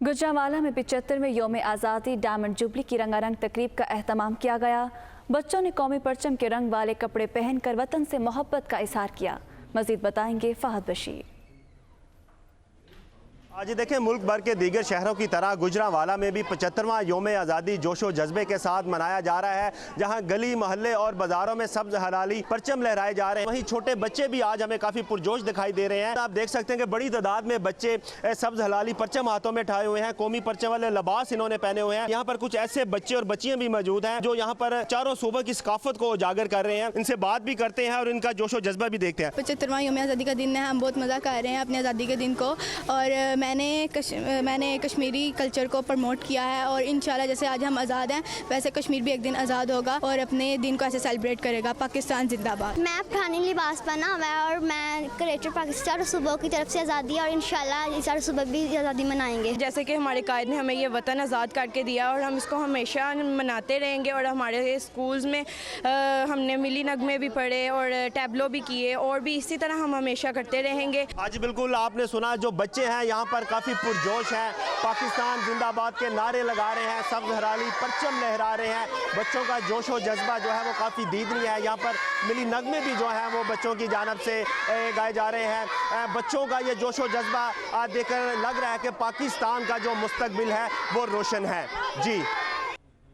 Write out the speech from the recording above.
गुजरांवाला में 75वें यौम आज़ादी डायमंड जुबली की रंगारंग तकरीब का एहतमाम किया गया। बच्चों ने कौमी परचम के रंग वाले कपड़े पहनकर वतन से मोहब्बत का इजहार किया। मजीद बताएंगे फहद बशीर। आज देखें, मुल्क भर के दीगर शहरों की तरह गुजरांवाला में भी 75वां यौम आज़ादी जोशो जज्बे के साथ मनाया जा रहा है, जहां गली मोहल्ले और बाज़ारों में सब्ज हलाली परचम लहराए जा रहे हैं। वहीं छोटे बच्चे भी आज हमें काफ़ी पुरजोश दिखाई दे रहे हैं। आप देख सकते हैं कि बड़ी तादाद में बच्चे सब्ज हलाली परचम हाथों में उठाए हुए हैं। कौमी परचम वाले लिबास इन्होंने पहने हुए हैं। यहाँ पर कुछ ऐसे बच्चे और बच्चियाँ भी मौजूद हैं जो यहाँ पर चारों सूबों की सकाफत को उजागर कर रहे हैं। इनसे बात भी करते हैं और इनका जोशो जज्बा भी देखते हैं। 75वां यौम आज़ादी का दिन है, हम बहुत मज़ा कर रहे हैं अपनी आज़ादी के दिन को, और मैंने कश्मीरी कल्चर को प्रमोट किया है और इंशाल्लाह जैसे आज हम आज़ाद हैं वैसे कश्मीर भी एक दिन आज़ाद होगा और अपने दिन को ऐसे सेलिब्रेट करेगा। पाकिस्तान जिंदाबाद। मैं अफगानी लिबास पहना हुआ है और मैं ग्रेटर पाकिस्तान सूबों की तरफ से आज़ादी और इंशाल्लाह सारे सूबे भी आज़ादी मनाएंगे। जैसे कि हमारे कायद ने हमें ये वतन आज़ाद करके दिया और हम इसको हमेशा मनाते रहेंगे। और हमारे स्कूल्स में हमने मिली नगमे भी पढ़े और टैबलो भी किए और भी इसी तरह हम हमेशा करते रहेंगे। आज बिल्कुल आपने सुना, जो बच्चे हैं यहाँ पर काफ़ी पुरजोश हैं, पाकिस्तान जिंदाबाद के नारे लगा रहे हैं, सब्ज हराली परचम लहरा रहे हैं। बच्चों का जोशो जज्बा जो है वो काफ़ी दीदनी है। यहाँ पर मिली नगमे भी जो हैं वो बच्चों की जानब से गाए जा रहे हैं। बच्चों का ये जोशो जज्बा देखकर लग रहा है कि पाकिस्तान का जो मुस्तकबिल है वो रोशन है। जी।